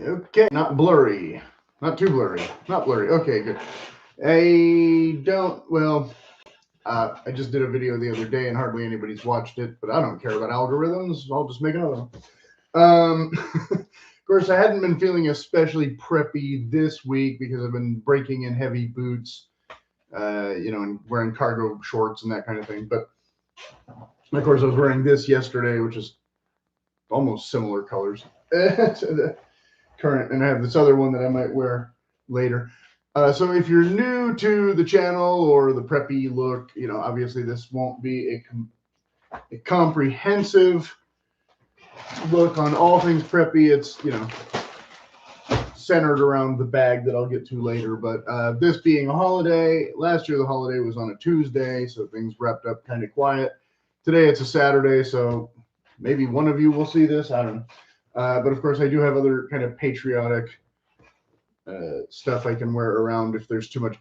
Okay, not blurry. Not too blurry. Not blurry. Okay, good. I just did a video the other day and hardly anybody's watched it, but I don't care about algorithms. I'll just make another one. Of course, I hadn't been feeling especially preppy this week because I've been breaking in heavy boots, and wearing cargo shorts and that kind of thing. But of course, I was wearing this yesterday, which is almost similar colors to the current, and I have this other one that I might wear later. So if you're new to the channel or the preppy look, obviously this won't be a comprehensive look on all things preppy. It's, centered around the bag that I'll get to later. But this being a holiday, last year the holiday was on a Tuesday, so things wrapped up kind of quiet. Today it's a Saturday, so maybe one of you will see this. I don't know. But of course, I do have other kind of patriotic stuff I can wear around if there's too much,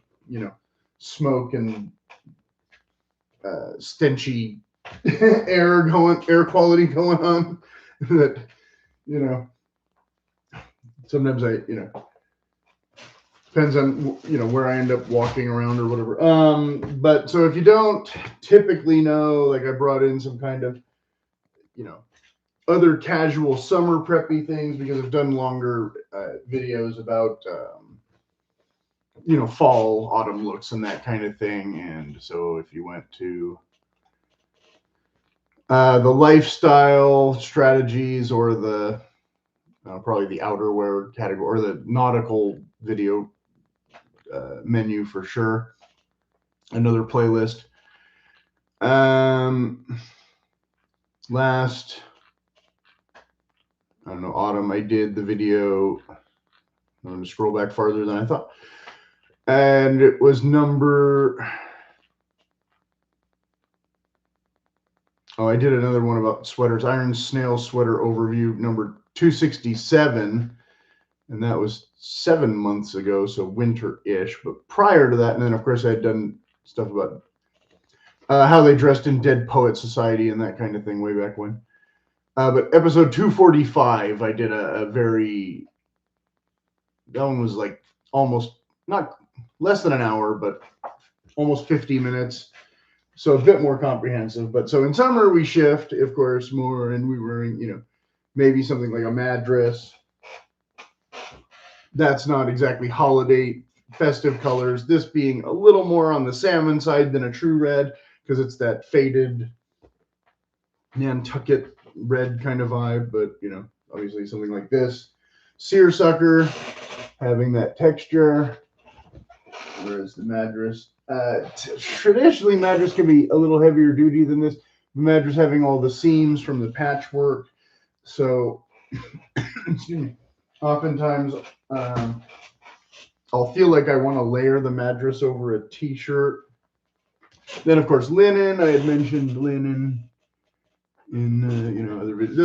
smoke and stenchy air quality going on. That, sometimes depends on, where I end up walking around or whatever. But so if you don't typically know, like I brought in some kind of, other casual summer preppy things because I've done longer videos about, fall, autumn looks and that kind of thing. And so if you went to the lifestyle strategies or the probably the outerwear category or the nautical video menu for sure, another playlist. Last, I don't know, autumn, I did the video. I'm going to scroll back farther than I thought. And it was I did another one about sweaters, Iron Snail Sweater Overview, number 267. And that was 7 months ago, so winter-ish. But prior to that, and then, of course, I had done stuff about how they dressed in Dead Poet Society and that kind of thing way back when. But episode 245, I did that one was like almost, not less than an hour, but almost 50 minutes. So a bit more comprehensive. But so in summer, we shift, of course, more, and we were wearing, maybe something like a madras. That's not exactly holiday festive colors. This being a little more on the salmon side than a true red, because it's that faded Nantucket red kind of vibe. But, obviously something like this. Seersucker, having that texture. Whereas the madras, traditionally madras can be a little heavier duty than this. The madras having all the seams from the patchwork. So, excuse me, oftentimes I'll feel like I want to layer the madras over a t-shirt. Then, of course, linen. I had mentioned linen in other videos.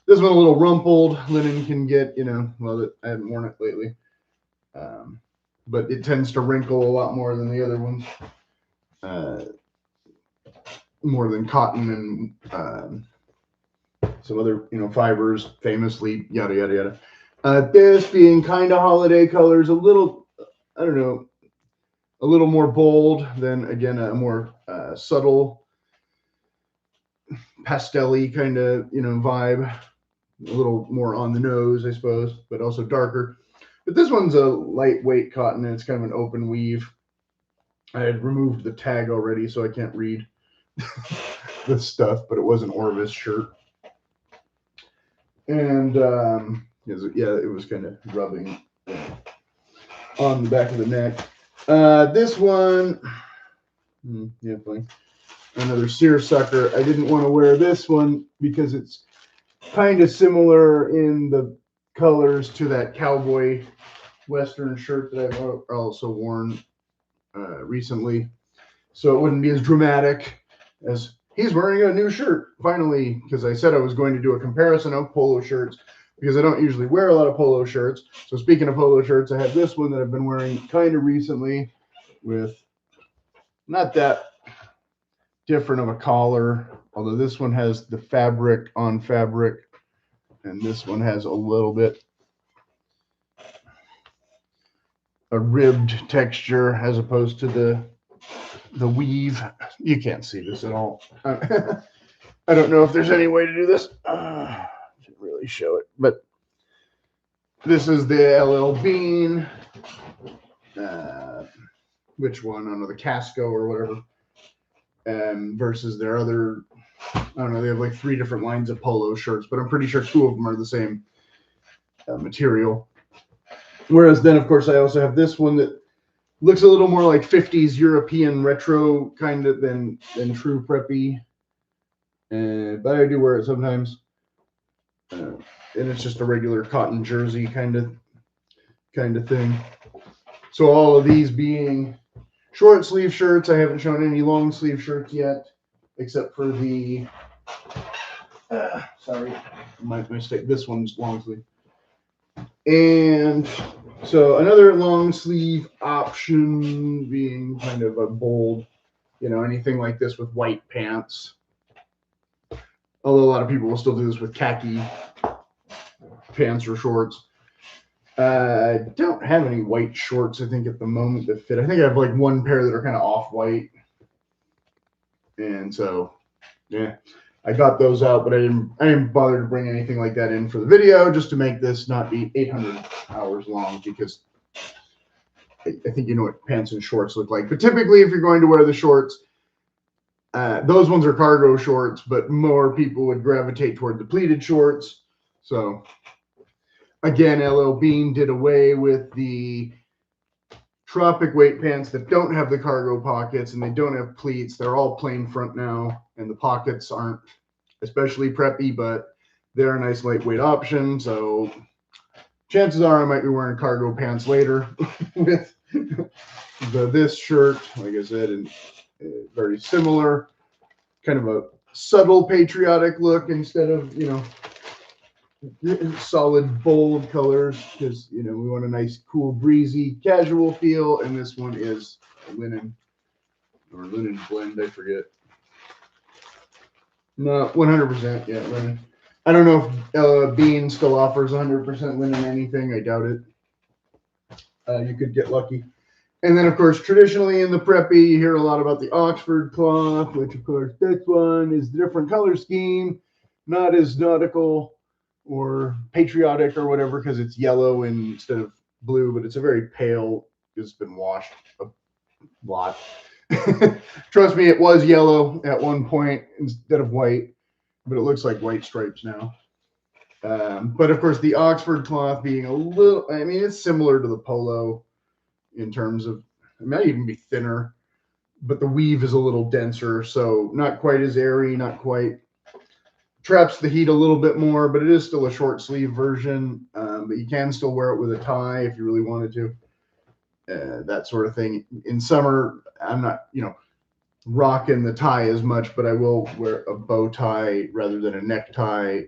This one a little rumpled. Linen can get, well, I haven't worn it lately. But it tends to wrinkle a lot more than the other ones. More than cotton and some other, fibers, famously, yada, yada, yada. This being kind of holiday colors, a little, I don't know, a little more bold than, again, a more subtle, pastel-y kind of, vibe. A little more on the nose, I suppose, but also darker. But this one's a lightweight cotton, and it's kind of an open weave. I had removed the tag already, so I can't read the stuff, but it was an Orvis shirt. And, it was kind of rubbing on the back of the neck. This one, fine. Another seersucker. I didn't want to wear this one because it's kind of similar in the colors to that cowboy Western shirt that I've also worn recently. So it wouldn't be as dramatic as he's wearing a new shirt, finally, because I said I was going to do a comparison of polo shirts because I don't usually wear a lot of polo shirts. So speaking of polo shirts, I have this one that I've been wearing kind of recently with not that different of a collar, although this one has the fabric on fabric, and this one has a little bit a ribbed texture as opposed to the weave. You can't see this at all. I don't know if there's any way to do this. To really show it, but this is the LL Bean. Which one? I don't know, the Casco or whatever. Versus their other, I don't know, they have like 3 different lines of polo shirts, but I'm pretty sure 2 of them are the same material. Whereas then, of course, I also have this one that looks a little more like 50s European retro kind of than true preppy. But I do wear it sometimes. And it's just a regular cotton jersey kind of thing. So all of these being short sleeve shirts. I haven't shown any long sleeve shirts yet, except for the, sorry, my mistake. This one's long sleeve. And so another long sleeve option being kind of a bold, anything like this with white pants. Although a lot of people will still do this with khaki pants or shorts. I don't have any white shorts, I think, at the moment that fit. I think I have like 1 pair that are kind of off-white. And so, yeah, I got those out, but I didn't bother to bring anything like that in for the video, just to make this not be 800 hours long, because I think you know what pants and shorts look like. But typically, if you're going to wear the shorts, those ones are cargo shorts, but more people would gravitate toward the pleated shorts. So again, LL Bean did away with the tropic weight pants that don't have the cargo pockets and they don't have pleats. They're all plain front now, and the pockets aren't especially preppy, but they're a nice lightweight option. So chances are I might be wearing cargo pants later with this shirt, like I said, and very similar, kind of a subtle patriotic look instead of, solid bold colors, because we want a nice cool breezy casual feel. And this one is linen or linen blend, I forget. No, 100%, yeah, linen. I don't know if Bean still offers 100% linen anything. I doubt it. You could get lucky. And then, of course, traditionally in the preppy, you hear a lot about the Oxford cloth, which, of course, this one is a different color scheme, not as nautical or patriotic or whatever, because it's yellow instead of blue, but it's a very pale, it's been washed a lot. Trust me, it was yellow at one point instead of white, but it looks like white stripes now. But of course, the Oxford cloth being a little, I mean, it's similar to the polo in terms of, it might even be thinner, but the weave is a little denser, so not quite as airy, not quite, traps the heat a little bit more, but it is still a short sleeve version. But you can still wear it with a tie if you really wanted to, that sort of thing. In summer, I'm not, rocking the tie as much, but I will wear a bow tie rather than a necktie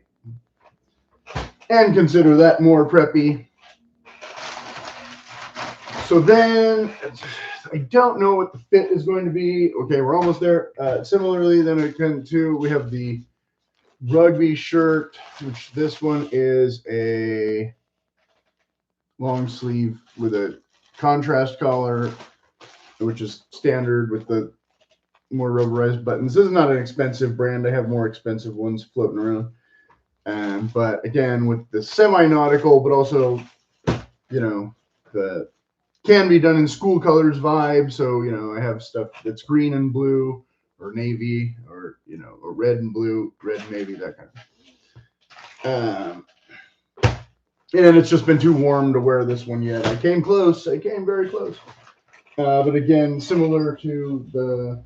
and consider that more preppy. So then, I don't know what the fit is going to be. Okay, we're almost there. Similarly, then we have the rugby shirt, which this one is a long sleeve with a contrast collar, which is standard with the more rubberized buttons. This is not an expensive brand. I have more expensive ones floating around. But again, with the semi-nautical, but also, the can be done in school colors vibe. So, I have stuff that's green and blue or navy or, or red and blue, red and navy, that kind of. And it's just been too warm to wear this one yet. I came close. I came very close. But again, similar to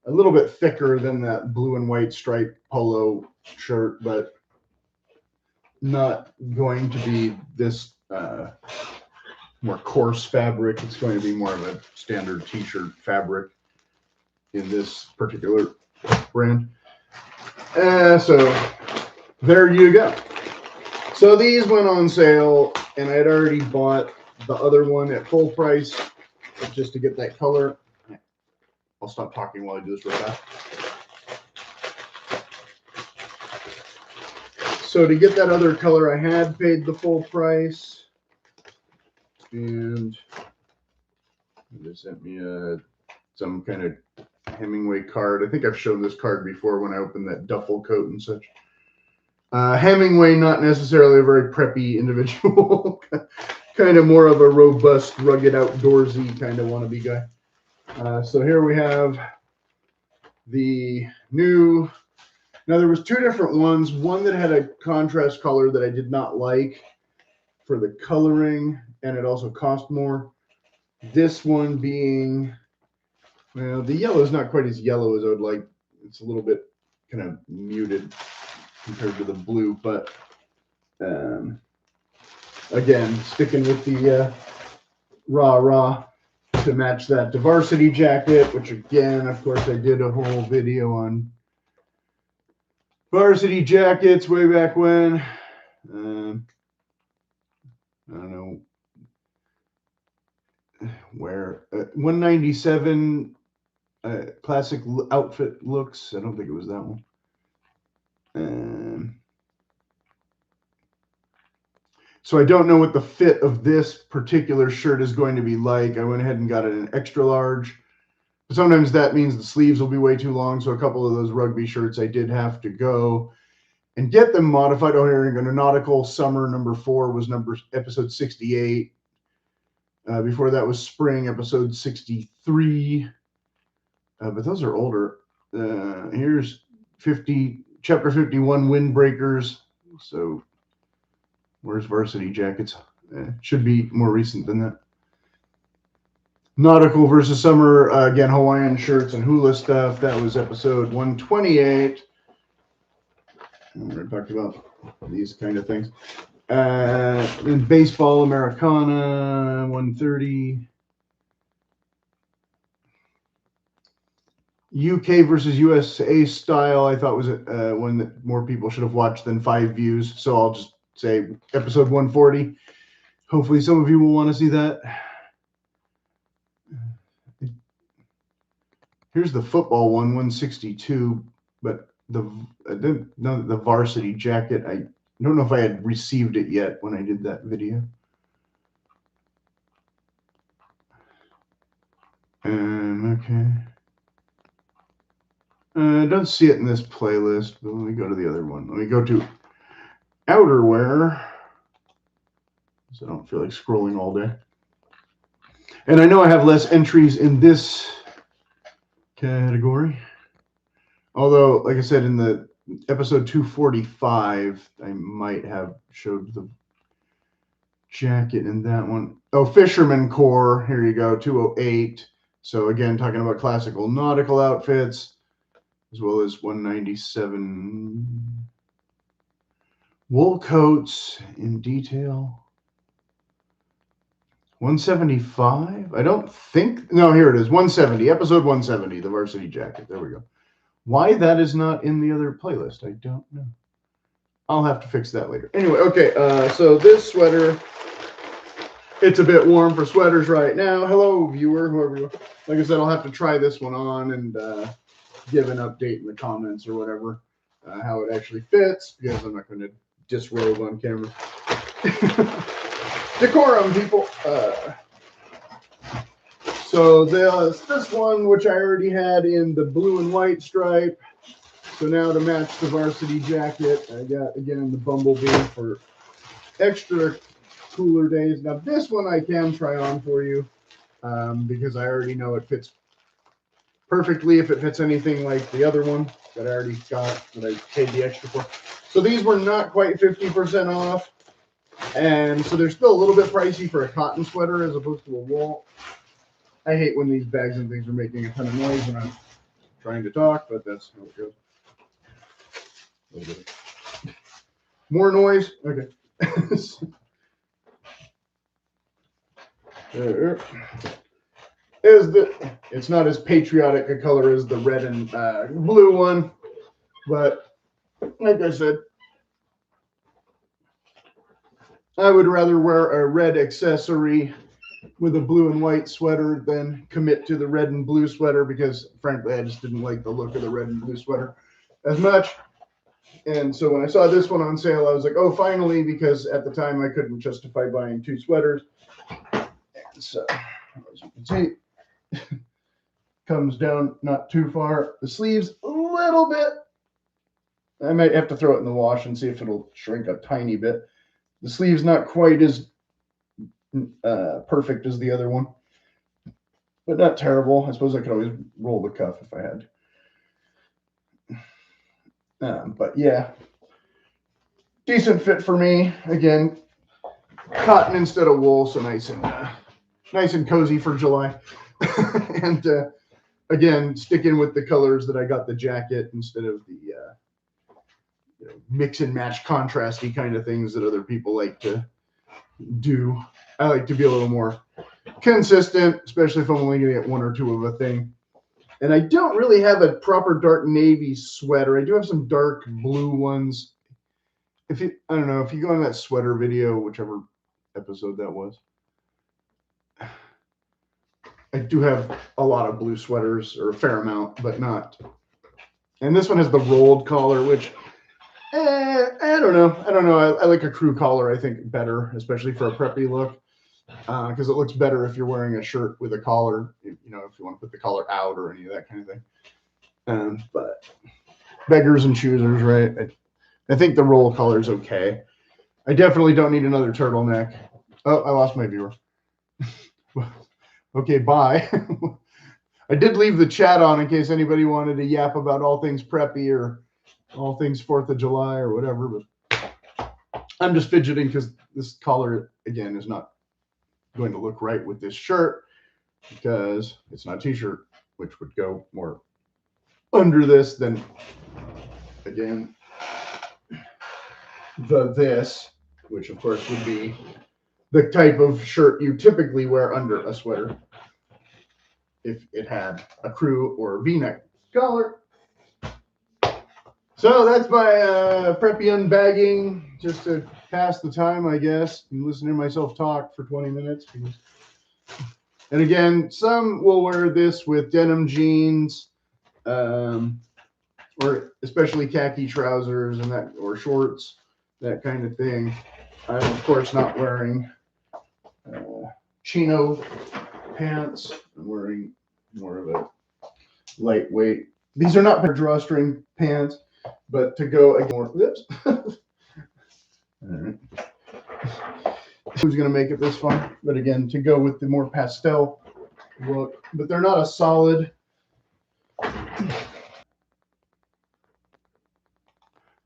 a little bit thicker than that blue and white striped polo shirt, but not going to be this more coarse fabric. It's going to be more of a standard t-shirt fabric in this particular brand. So there you go. So these went on sale, and I had already bought the other one at full price just to get that color. I'll stop talking while I do this real fast. So to get that other color, I had paid the full price. And they sent me some kind of Hemingway card. I think I've shown this card before when I opened that duffel coat and such. Hemingway, not necessarily a very preppy individual. Kind of more of a robust, rugged, outdoorsy kind of wannabe guy. So here we have the new. Now there was two different ones. One that had a contrast color that I did not like for the coloring, and it also cost more. This one being, well, the yellow is not quite as yellow as I would like. It's a little bit kind of muted compared to the blue, but again, sticking with the rah to match that varsity jacket, which again, of course, I did a whole video on varsity jackets way back when. I don't know where. 197 classic outfit looks. I don't think it was that one. So I don't know what the fit of this particular shirt is going to be like. I went ahead and got it in extra large. But sometimes that means the sleeves will be way too long. So a couple of those rugby shirts, I did have to go and get them modified. Oh, here we go. Nautical Summer #4 was episode 68. Before that was Spring, episode 63. But those are older. Here's chapter 51, Windbreakers. So where's Varsity Jackets? Should be more recent than that. Nautical versus Summer, again, Hawaiian shirts and hula stuff. That was episode 128. We talked about these kind of things. In Baseball Americana, 130. UK versus USA style, I thought was one that more people should have watched than 5 views. So I'll just say episode 140. Hopefully some of you will want to see that. Here's the football one, 162, but the varsity jacket, I don't know if I had received it yet when I did that video. Okay. I don't see it in this playlist, but let me go to the other one. Let me go to outerwear, so I don't feel like scrolling all day. And I know I have less entries in this category. Although, like I said, in the episode 245, I might have showed the jacket in that one. Oh, Fisherman Core, here you go, 208. So again, talking about classical nautical outfits, as well as 197 wool coats in detail. 175? I don't think, no, here it is, 170, episode 170, the varsity jacket. There we go. Why that is not in the other playlist, I don't know. I'll have to fix that later. Anyway, okay, so this sweater, it's a bit warm for sweaters right now. Hello, viewer, whoever you are. Like I said, I'll have to try this one on and give an update in the comments or whatever, how it actually fits, because I'm not going to disrobe on camera. Decorum, people. So this one, which I already had in the blue and white stripe. So now to match the varsity jacket, I got, again, the Bumblebee for extra cooler days. Now this one I can try on for you because I already know it fits perfectly if it fits anything like the other one that I already got, that I paid the extra for. So these were not quite 50% off. And so they're still a little bit pricey for a cotton sweater as opposed to a wool. I hate when these bags and things are making a ton of noise when I'm trying to talk, but that's how it goes. A little bit. More noise? Okay. It's not as patriotic a color as the red and blue one, but like I said, I would rather wear a red accessory with a blue and white sweater than commit to the red and blue sweater because, frankly, I just didn't like the look of the red and blue sweater as much. And so when I saw this one on sale, I was like, oh, finally, because at the time I couldn't justify buying 2 sweaters. So as you can see, comes down not too far. The sleeves a little bit. I might have to throw it in the wash and see if it'll shrink a tiny bit. The sleeve's not quite as perfect as the other one, but not terrible. I suppose I could always roll the cuff if I had. But yeah, decent fit for me. Again, cotton instead of wool, so nice and cozy for July. And again, sticking with the colors that I got the jacket instead of the mix and match contrasty kind of things that other people like to do. I like to be a little more consistent, especially if I'm only going to get one or two of a thing. And I don't really have a proper dark navy sweater. I do have some dark blue ones. I don't know, if you go on that sweater video, whichever episode that was, I do have a lot of blue sweaters, or a fair amount, but not. And this one has the rolled collar, which I don't know. I like a crew collar, I think, better, especially for a preppy look, because it looks better if you're wearing a shirt with a collar, if you want to put the collar out or any of that kind of thing. But beggars and choosers, right? I think the roll collar is okay. I definitely don't need another turtleneck. Oh, I lost my viewer. Okay, bye. I did leave the chat on in case anybody wanted to yap about all things preppy or all things 4th of July or whatever, but I'm just fidgeting because this collar, again, is not going to look right with this shirt because it's not a t-shirt, which would go more under this than, again, this, which of course would be the type of shirt you typically wear under a sweater if it had a crew or a V-neck collar. So that's my preppy unbagging, just to pass the time, I guess, and listen to myself talk for 20 minutes. And again, some will wear this with denim jeans, or especially khaki trousers and that, or shorts, that kind of thing. I'm of course not wearing chino pants. I'm wearing more of a lightweight. These are not drawstring pants, but to go again more. Oops. All right. Who's gonna make it this fun? But again, to go with the more pastel look, but they're not a solid.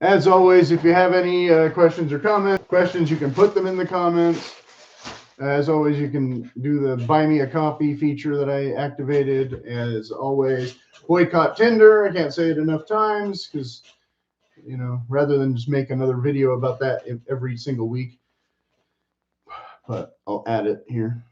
As always, if you have any questions or questions, you can put them in the comments. As always, you can do the buy me a coffee feature that I activated. As always, boycott Tinder. I can't say it enough times because, rather than just make another video about that every single week, but I'll add it here.